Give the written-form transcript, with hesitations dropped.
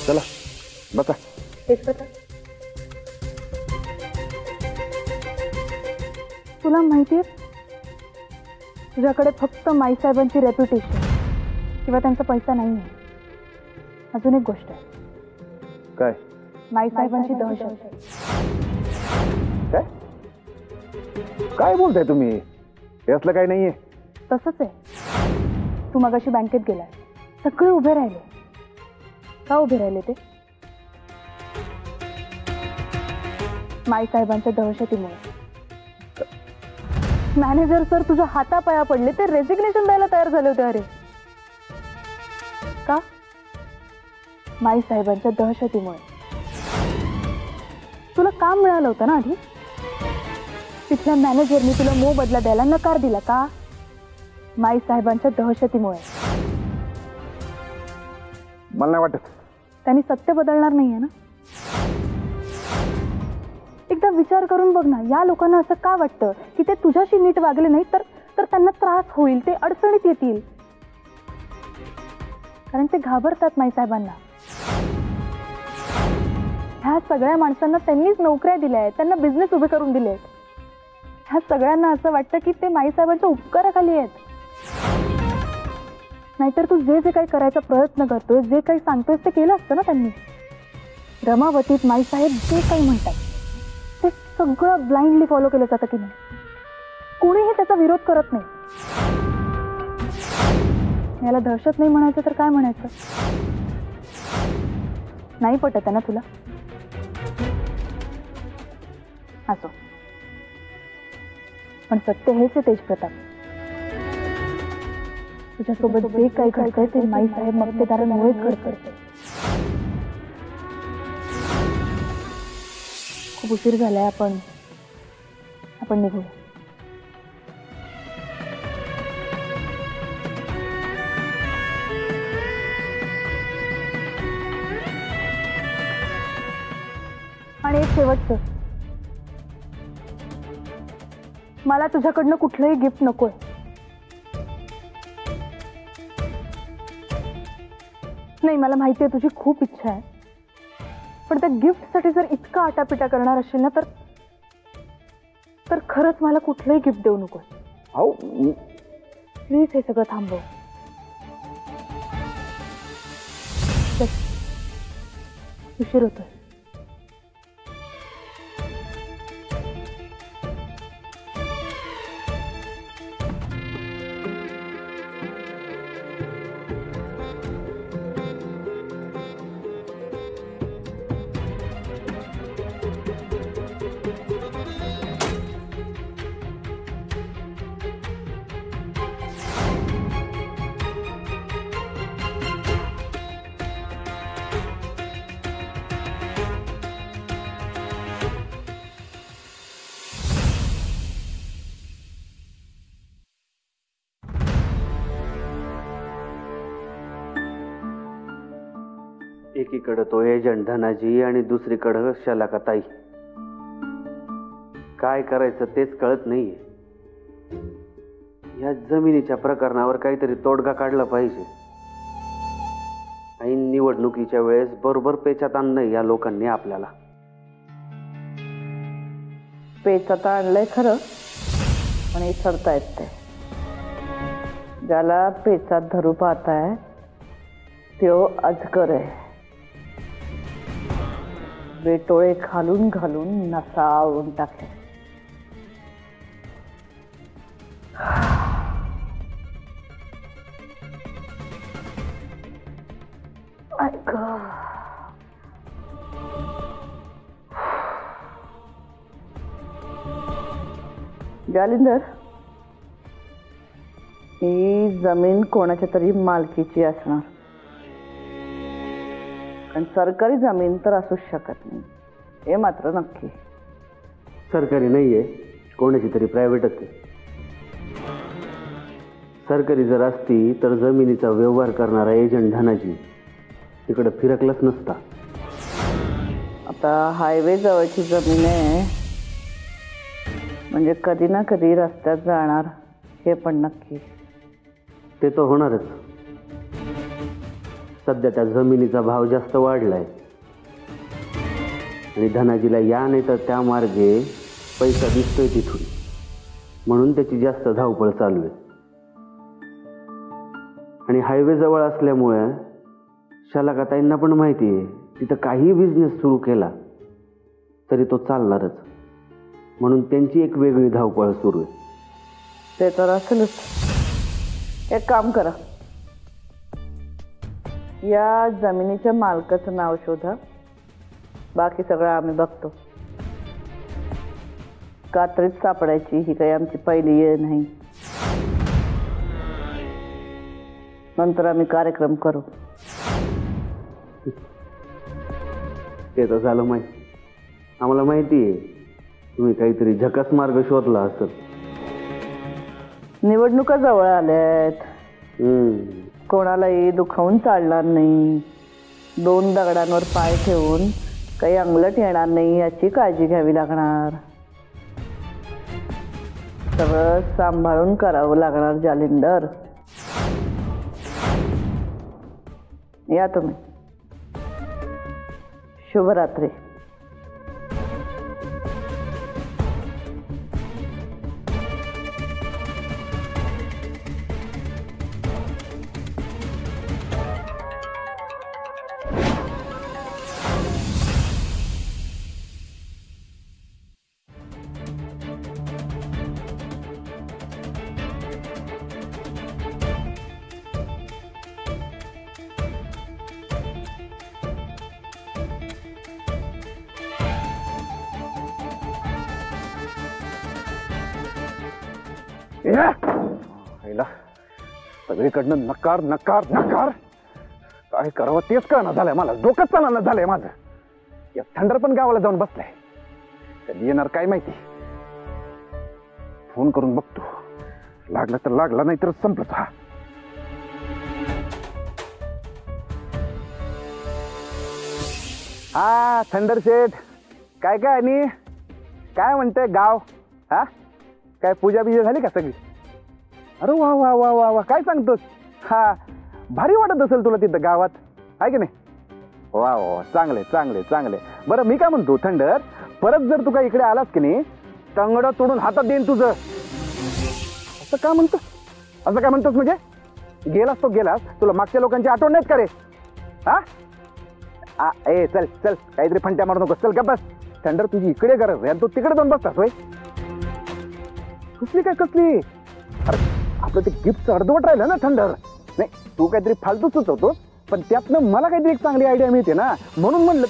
चला बसा. तुला माहितीये तुझ्याकडे फक्त माईसाहेबांची रेप्युटेशन किंवा त्यांचा पैसा नाही आहे. अजून एक गोष्ट आहे. काय? माईसाहेबांची दहशत. काय काय बोलताय तुम्ही? हे असलं काही नाहीये. तसंच आहे. तू मगाशी बँकेत गेलाय, सगळे उभे राहिले. का उभे राहिले ते? माईसाहेबांच्या दहशतीमुळे. मॅनेजर सर तुझ्या हातापाया पडले, ते रेजिग्नेशन द्यायला तयार झाले होते. अरे का? माईसाहेबांच्या दहशतीमुळे. तुला काम मिळालं होतं ना आधी. तिथल्या मॅनेजरनी तुला मोबदला द्यायला नकार दिला का? माईसाहेबांच्या दहशतीमुळे. मला नाही वाटत त्यांनी सत्य बदलणार नाहीये ना. एकदा विचार करून बघ ना. या लोकांना असं का वाटतं की ते तुझ्याशी नीट वागले नाही तर त्यांना त्रास होईल, ते अडचणीत येतील. कारण ते घाबरतात माईसाहेबांना. ह्या सगळ्या माणसांना त्यांनीच नोकऱ्या दिल्या आहेत, त्यांना बिझनेस उभे करून दिले आहेत. ह्या सगळ्यांना असं वाटतं की ते माईसाहेबांच्या उपकाराखाली आहेत. नाहीतर तू जे जे काही करायचा प्रयत्न करतोय, जे काही सांगतोय ते केलं असतं ना त्यांनी. रमावतीत माईसाहेब जे काही म्हणतात ते सगळं ब्लाइंडली फॉलो केलं जातं की नाही. कोणीही त्याचा विरोध करत नाही. याला दहशत नाही म्हणायचं तर काय म्हणायचं? नाही पटत आहे ना तुला? असो, पण सत्य हेच आहे तेजप्रताप. तुझ्यासोबत जे काही घडतंय ते माईसाहेब मक्तेदारांमुळेच घडतंय. खूप उशीर झालाय. आपण निघू. आणि एक शेवटचं, मला तुझ्याकडनं कुठलंही गिफ्ट नकोय. नाही, मला माहिती आहे तुझी खूप इच्छा आहे, पण त्या गिफ्टसाठी जर इतका आटापिटा करणार असेल ना तर खरंच मला कुठलंही गिफ्ट देऊ नकोय. अहो प्लीज हे सगळं थांबव. उशीर होतोय. एकीकडे तो एजंट धनाजी आणि दुसरीकडे शलाकाताई. काय करायचं तेच कळत नाहीये. या जमिनीच्या प्रकरणावर काहीतरी तोडगा काढला पाहिजे. ऐन निवडणुकीच्या वेळेस बरोबर पेचात आणलंय या लोकांनी आपल्याला. पेचात आणलंय खरं, पण इसरतायत ते. ज्याला पेचात धरू पाहताय त्यो अजगर आहे. बेटोळे घालून घालून नसाळून टाकले. जालिंदर, ही जमीन कोणाच्या तरी मालकीची असणार. पण सरकारी जमीन तर असूच शकत नाही, हे मात्र नक्की. सरकारी नाहीये, कोणाची तरी प्रायव्हेटच आहे. सरकारी जर असती तर जमिनीचा व्यवहार करणारा एजंट धनाजी तिकडे फिरकलाच नसता. आता हायवे जवळची जमीन आहे म्हणजे कधी ना कधी रस्त्यात जाणार, हे पण नक्की. ते तर होणारच. सध्या त्या जमिनीचा भाव जास्त वाढलाय आणि धनाजीला या नाही तर त्या मार्गे पैसा दिसतोय तिथून, म्हणून त्याची जास्त धावपळ चालू आहे. आणि हायवे जवळ असल्यामुळे शालाकाताईंना पण माहिती आहे तिथं काही बिझनेस सुरू केला तरी तो चालणारच, म्हणून त्यांची एक वेगळी धावपळ सुरू आहे. ते तर असेलच. एक काम करा, या जमिनीच्या मालकाचं नाव शोधा, बाकी सगळं आम्ही बघतो. कात्रीत सापडायची ही काही आमची पहिली वेळ नाही. नंतर आम्ही कार्यक्रम करू. ते तर झालं माहिती. आम्हाला माहिती आहे तुम्ही काहीतरी झकास मार्ग शोधला असत. निवडणुका जवळ आल्यात, कोणालाही दुखावून चालणार नाही. 2 दगडांवर पाय ठेवून काही अंगलट येणार नाही याची काळजी घ्यावी लागणार. सगळं सांभाळून करावं लागणार. जालिंदर, या तुम्ही. शुभरात्री. सगळीकडनं नकार नकार नकार. काय करावं तेच कळना झालंय मला. डोकंच चालना झालंय माझं. या थंडर पण गावाला जाऊन बसलाय. कधी येणार काय माहिती. फोन करून बघतो. लागला तर लागला, नाही तर संपलंच. हा थंडर शेठ, काय काय आणि काय म्हणतंय गाव? हा काय पूजा बिजा झाली का सगळी? अरे वा वा वा वा वा, काय सांगतोस? हा भारी वाटत असेल तुला तिथं गावात, आहे की नाही? वा वा, चांगले चांगले चांगले. बरं मी काय म्हणतो थंडर, परत जर तू काय इकडे आलास की नाही, तंगडं तोडून हातात देईन तुझं. असं काय म्हणतोस? असं काय म्हणतोस म्हणजे? गेलास तो गेलास, तुला मागच्या लोकांची आठवण नाहीत का रे? हा ए चल चल, काहीतरी फंट्या मारू नको. चल का बस. थंडर तुझी इकडे गरज आहे, तू तिकडे जाऊन बसतास होय? कसली काय कसली? अरे आपलं ते गिफ्टचं अर्धवट राहिलं ना थंडर. नाही तू काहीतरी फालतू सुचवतो, पण त्यातनं मला काहीतरी एक चांगली आयडिया मिळते ना, म्हणून म्हणलं